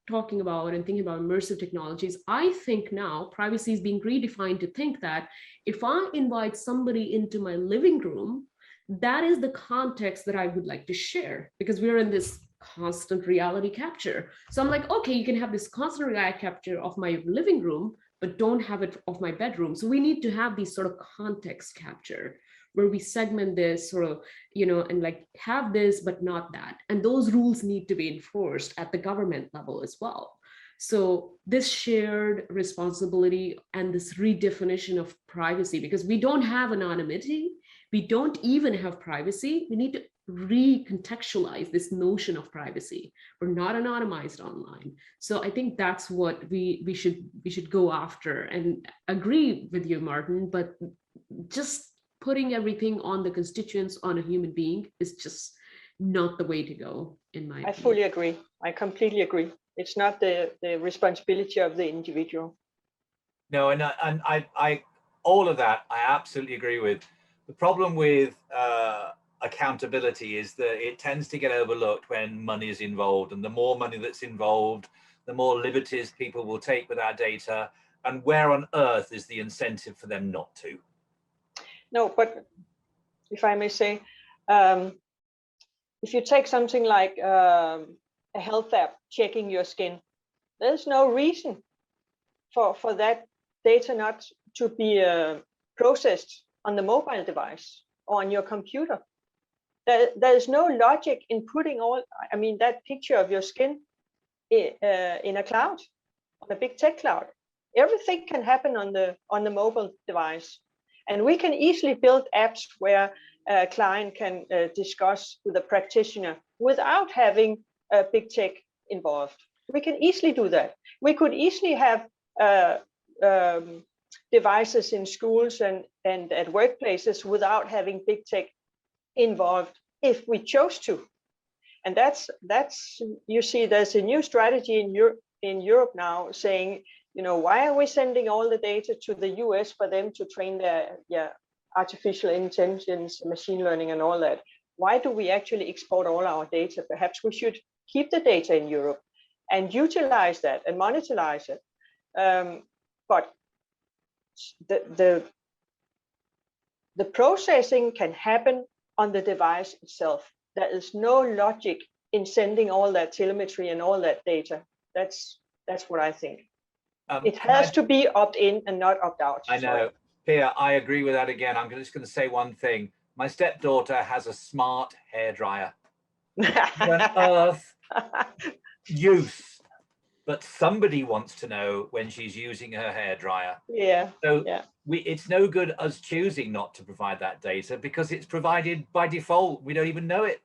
Speaker 3: talking about and thinking about immersive technologies, I think now privacy is being redefined to think that if I invite somebody into my living room, that is the context that I would like to share, because we're in this constant reality capture. So I'm like, okay, you can have this constant reality capture of my living room, but don't have it of my bedroom. So we need to have these sort of context capture, where we segment this sort of, and like have this, but not that. And those rules need to be enforced at the government level as well. So this shared responsibility and this redefinition of privacy, because we don't have anonymity, we don't even have privacy, we need to recontextualize this notion of privacy. We're not anonymized online. So I think that's what we should go after, and agree with you, Martin, but just putting everything on the constituents, on a human being, is just not the way to go, in my opinion.
Speaker 5: I fully agree. I completely agree. It's not the responsibility of the individual.
Speaker 6: No, and I all of that I absolutely agree with. The problem with accountability is that it tends to get overlooked when money is involved, and the more money that's involved, the more liberties people will take with our data, and where on earth is the incentive for them not to?
Speaker 5: No, but if I may say, if you take something like a health app checking your skin, there's no reason for that data not to be processed on the mobile device or on your computer. There is no logic in putting that picture of your skin in a cloud, on a big tech cloud. Everything can happen on the mobile device. And we can easily build apps where a client can discuss with a practitioner without having big tech involved. We can easily do that. We could easily have devices in schools and at workplaces without having big tech involved if we chose to. And that's you see, there's a new strategy in Europe now saying, why are we sending all the data to the US for them to train their artificial intelligence, machine learning and all that? Why do we actually export all our data? Perhaps we should keep the data in Europe. and utilize that and monetize it. But the processing can happen on the device itself. There is no logic in sending all that telemetry and all that data. That's what I think. It has to be opt-in and not opt-out.
Speaker 6: I know, Pia, I agree with that again. I'm just going to say one thing. My stepdaughter has a smart hairdryer. What on earth use? But somebody wants to know when she's using her hairdryer.
Speaker 5: Yeah.
Speaker 6: So it's no good us choosing not to provide that data because it's provided by default. We don't even know it.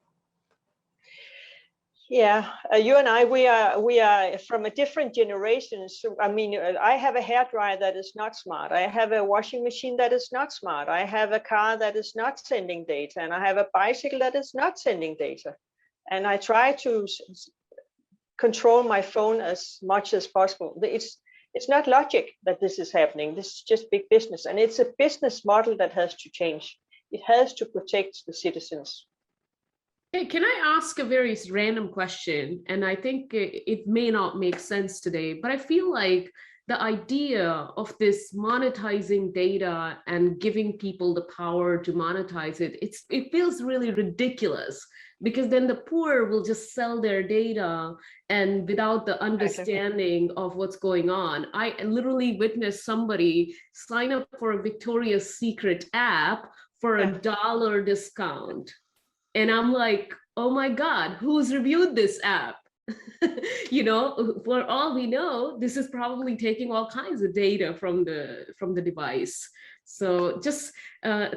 Speaker 5: Yeah, you and I, we are from a different generation. So, I mean, I have a hairdryer that is not smart. I have a washing machine that is not smart. I have a car that is not sending data, and I have a bicycle that is not sending data. And I try to control my phone as much as possible. It's not logic that this is happening. This is just big business, and it's a business model that has to change. It has to protect the citizens.
Speaker 3: Hey, can I ask a very random question? And I think it may not make sense today, but I feel like the idea of this monetizing data and giving people the power to monetize it, it feels really ridiculous, because then the poor will just sell their data and without the understanding of what's going on. I literally witnessed somebody sign up for a Victoria's Secret app for $1 discount. And I'm like, oh my God, who's reviewed this app? You know, for all we know, this is probably taking all kinds of data from the device. So just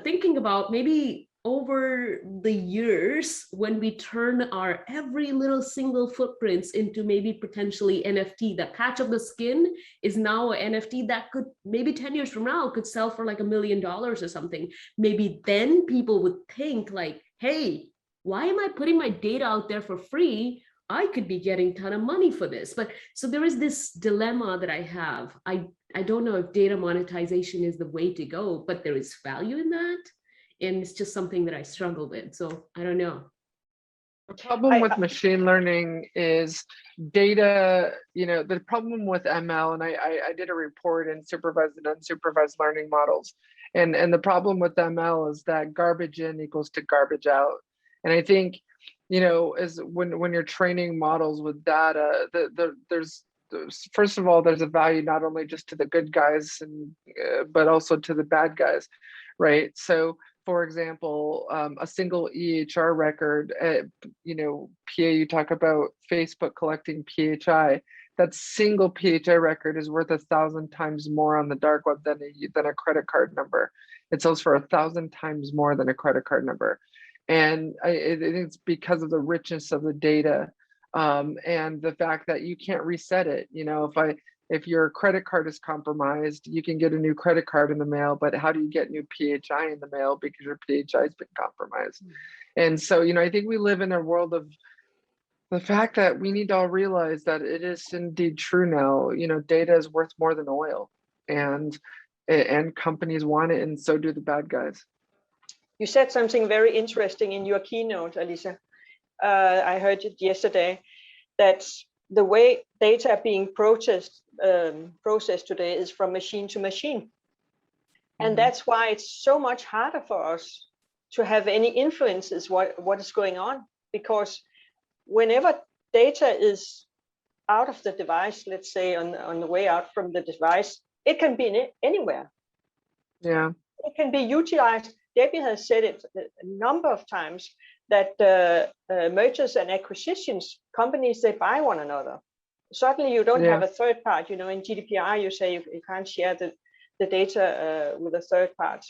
Speaker 3: thinking about maybe over the years, when we turn our every little single footprints into maybe potentially NFT, that patch of the skin is now an NFT that could maybe 10 years from now could sell for like $1 million or something. Maybe then people would think like, hey, why am I putting my data out there for free? I could be getting a ton of money for this. But so there is this dilemma that I have. I don't know if data monetization is the way to go, but there is value in that. And it's just something that I struggle with. So I don't know.
Speaker 2: The problem with machine learning is data, you know, the problem with ML, and I did a report in supervised and unsupervised learning models. And the problem with ML is that garbage in equals to garbage out. And I think, you know, as when you're training models with data, there's first of all, there's a value not only just to the good guys, and but also to the bad guys, right? So, for example, a single EHR record, you know, PA, you talk about Facebook collecting PHI. That single PHI record is worth 1,000 times more on the dark web than a credit card number. It sells for 1,000 times more than a credit card number. And I think it's because of the richness of the data and the fact that you can't reset it. You know, if your credit card is compromised, you can get a new credit card in the mail, but how do you get new PHI in the mail because your PHI has been compromised? And so, you know, I think we live in a world of the fact that we need to all realize that it is indeed true now. You know, data is worth more than oil, and companies want it, and so do the bad guys.
Speaker 5: You said something very interesting in your keynote, Alissa. I heard it yesterday, that the way data are being processed today is from machine to machine. And that's why it's so much harder for us to have any influences what is going on, because whenever data is out of the device, let's say on the way out from the device, it can be anywhere.
Speaker 2: Yeah.
Speaker 5: It can be utilized. Debbie has said it a number of times that mergers and acquisitions, companies, they buy one another. Suddenly you don't have a third part. You know, in GDPR, you say you can't share the data with a third part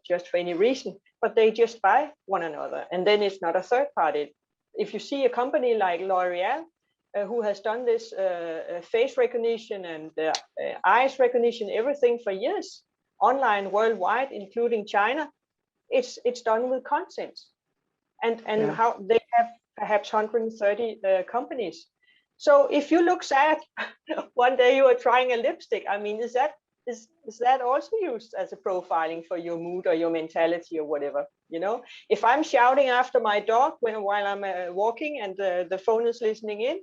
Speaker 5: just for any reason, but they just buy one another. And then it's not a third party. If you see a company like L'Oreal, who has done this face recognition and eyes recognition, everything for years, online, worldwide, including China, it's done with consent. And how they have perhaps 130 companies. So if you look sad, one day you are trying a lipstick, I mean, is that also used as a profiling for your mood or your mentality or whatever? You know, if I'm shouting after my dog while I'm walking and the phone is listening in,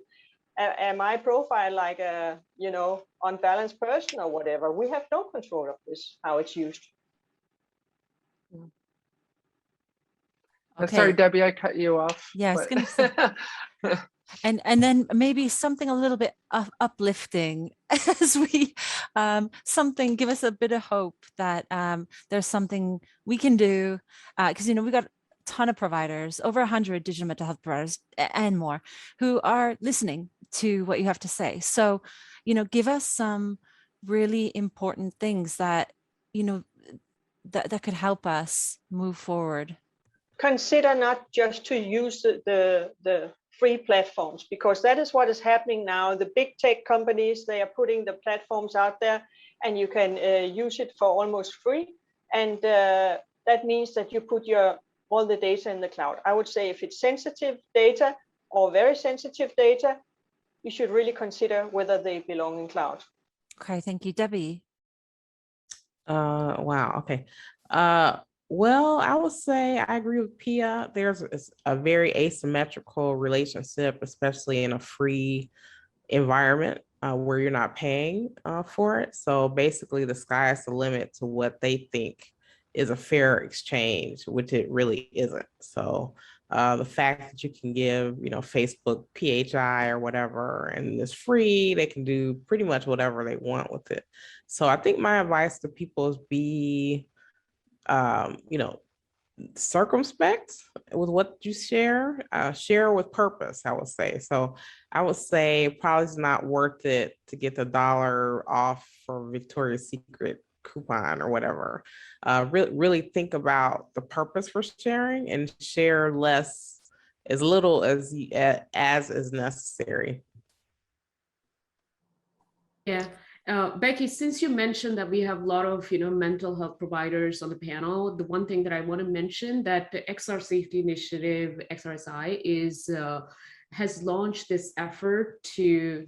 Speaker 5: Am I profiled like a, you know, unbalanced person or whatever? We have no control of this, how it's used.
Speaker 2: Sorry,
Speaker 1: Okay.
Speaker 2: Debbie, I cut you off.
Speaker 1: Yeah, I was
Speaker 2: but-
Speaker 1: gonna say. And then maybe something a little bit uplifting as we something, give us a bit of hope that there's something we can do, because you know we got a ton of providers, over 100 digital mental health providers and more, who are listening to what you have to say. So, you know, give us some really important things that, you know, that could help us move forward.
Speaker 5: Consider not just to use the free platforms, because that is what is happening now. The big tech companies, they are putting the platforms out there and you can use it for almost free. And that means that you put all the data in the cloud. I would say if it's sensitive data or very sensitive data, you should really consider whether they belong in cloud.
Speaker 1: Okay, thank you, Debbie.
Speaker 4: Wow. Okay. Well, I would say I agree with Pia. There's a very asymmetrical relationship, especially in a free environment where you're not paying for it. So basically, the sky is the limit to what they think is a fair exchange, which it really isn't. So the fact that you can give, you know, Facebook PHI or whatever, and it's free, they can do pretty much whatever they want with it. So I think my advice to people is be, you know, circumspect with what you share, share with purpose, I would say. So I would say probably it's not worth it to get the $1 off for Victoria's Secret coupon or whatever. Really think about the purpose for sharing and share less, as little as is necessary.
Speaker 3: Yeah. Becky, since you mentioned that we have a lot of, you know, mental health providers on the panel, the one thing that I want to mention that the XR Safety Initiative, XRSI, has launched this effort to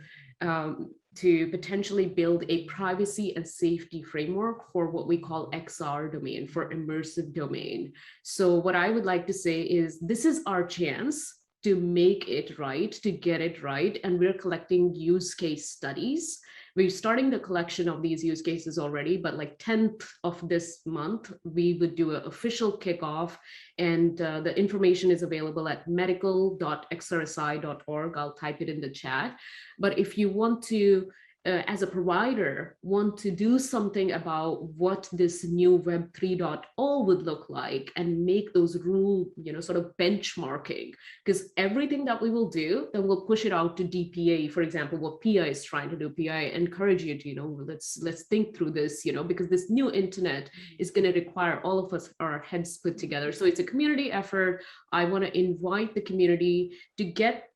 Speaker 3: potentially build a privacy and safety framework for what we call XR domain, for immersive domain. So what I would like to say is this is our chance to make it right, to get it right, and we're collecting use case studies. We're starting the collection of these use cases already, but like 10th of this month, we would do an official kickoff, and the information is available at medical.xrsi.org. I'll type it in the chat. But if you want to, as a provider, want to do something about what this new Web 3.0 would look like and make those rule, you know, sort of benchmarking, because everything that we will do, then we'll push it out to DPA, for example, what PIA is trying to do. PIA, I encourage you to, you know, let's think through this, you know, because this new internet is going to require all of us, our heads put together. So it's a community effort. I want to invite the community to get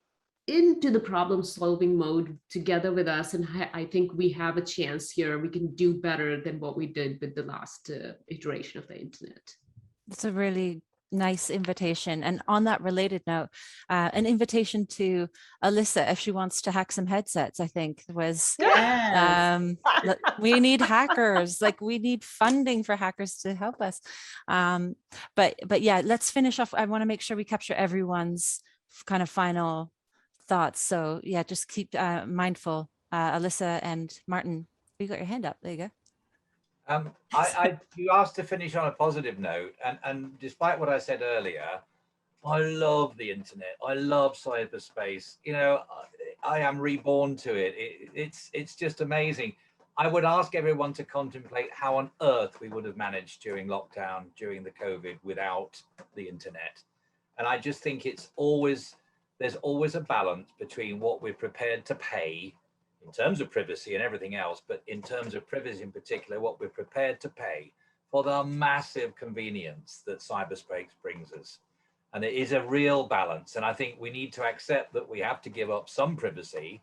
Speaker 3: into the problem solving mode together with us, and I think we have a chance here. We can do better than what we did with the last iteration of the internet.
Speaker 1: It's a really nice invitation. And on that related note, an invitation to Alissa if she wants to hack some headsets, I think was,
Speaker 3: Yes.
Speaker 1: we need hackers, like we need funding for hackers to help us. But yeah, let's finish off. I want to make sure we capture everyone's kind of final thoughts. So yeah, just keep mindful. Alissa and Martin, you got your hand up. There you go.
Speaker 6: You asked to finish on a positive note, and despite what I said earlier, I love the internet. I love cyberspace. You know, I am reborn to it. It's just amazing. I would ask everyone to contemplate how on earth we would have managed during lockdown, during the COVID, without the internet. And I just think there's always a balance between what we're prepared to pay in terms of privacy and everything else, but in terms of privacy in particular, what we're prepared to pay for the massive convenience that cyberspace brings us. And it is a real balance. And I think we need to accept that we have to give up some privacy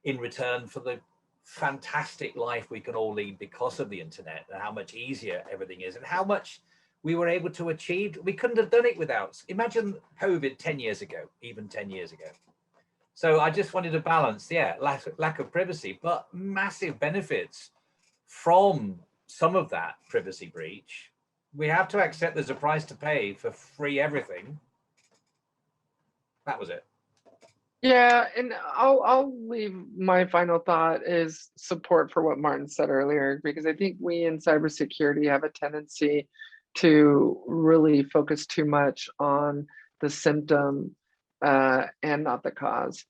Speaker 6: in return for the fantastic life we can all lead because of the internet, and how much easier everything is, and how much we were able to achieve. We couldn't have done it without. Imagine COVID 10 years ago, even 10 years ago. So I just wanted to balance, yeah, lack of privacy, but massive benefits from some of that privacy breach. We have to accept there's a price to pay for free everything. That was it.
Speaker 2: Yeah, and I'll leave my final thought is support for what Martin said earlier, because I think we in cybersecurity have a tendency to really focus too much on the symptom and not the cause.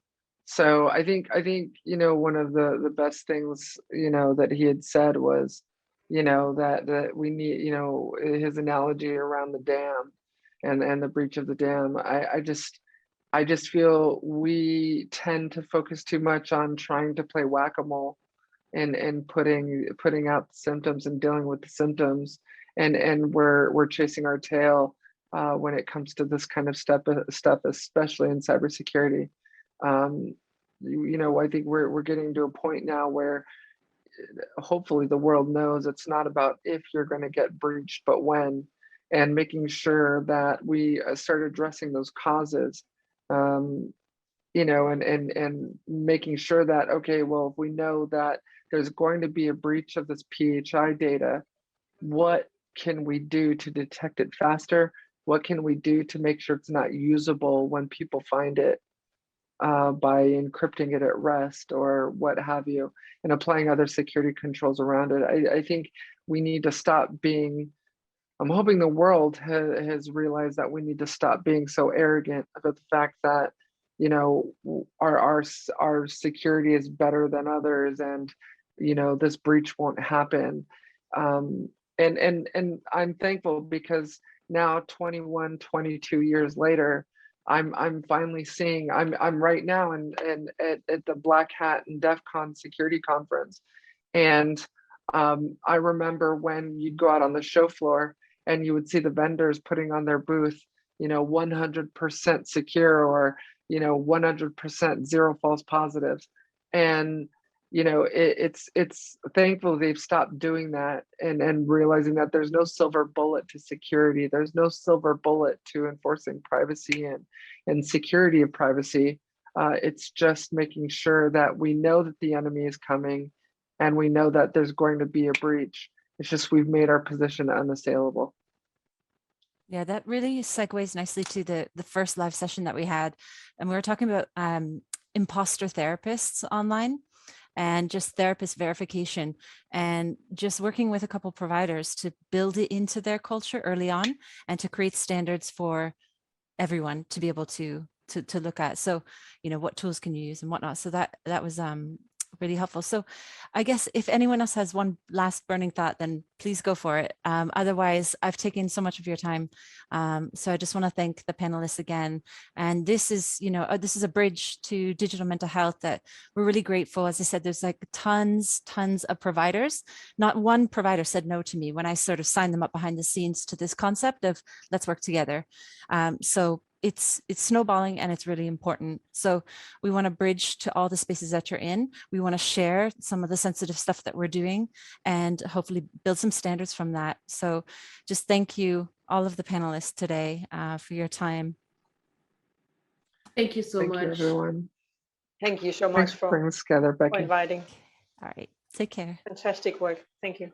Speaker 2: So I think one of the best things that he had said was that we need his analogy around the dam and the breach of the dam. I just feel we tend to focus too much on trying to play whack-a-mole and putting out the symptoms and dealing with the symptoms, and we're chasing our tail when it comes to this kind of stuff, especially in cybersecurity. I think we're getting to a point now where hopefully the world knows it's not about if you're going to get breached, but when, and making sure that we start addressing those causes. And making sure that, okay, well, if we know that there's going to be a breach of this PHI data, what can we do to detect it faster? What can we do to make sure it's not usable when people find it by encrypting it at rest or what have you, and applying other security controls around it? I think we need to stop being, I'm hoping the world has realized that we need to stop being so arrogant about the fact that our security is better than others, and this breach won't happen. And I'm thankful because now 21, 22 years later, I'm finally seeing, I'm right now at the Black Hat and DEF CON security conference, and I remember when you'd go out on the show floor and you would see the vendors putting on their booth 100% secure, or 100% zero false positives. And it's thankful they've stopped doing that, and realizing that there's no silver bullet to security. There's no silver bullet to enforcing privacy and security of privacy. It's just making sure that we know that the enemy is coming, and we know that there's going to be a breach. It's just we've made our position unassailable.
Speaker 1: Yeah, that really segues nicely to the first live session that we had. And we were talking about imposter therapists online and just therapist verification, and just working with a couple providers to build it into their culture early on and to create standards for everyone to be able to look at. So, what tools can you use and whatnot. So that was really helpful. So I guess if anyone else has one last burning thought, then please go for it. Otherwise, I've taken so much of your time. So I just want to thank the panelists again. And this is, this is a bridge to digital mental health that we're really grateful. As I said, there's like tons of providers. Not one provider said no to me when I sort of signed them up behind the scenes to this concept of let's work together. So it's snowballing, and it's really important. So we want to bridge to all the spaces that you're in. We want to share some of the sensitive stuff that we're doing and hopefully build some standards from that. So just thank you, all of the panelists today, for your time.
Speaker 3: Thank you so much.
Speaker 2: Thank you, everyone.
Speaker 5: Thank you so much
Speaker 2: Thanks for bringing us together, Becky.
Speaker 5: for inviting.
Speaker 1: All right, take care.
Speaker 5: Fantastic work. Thank you.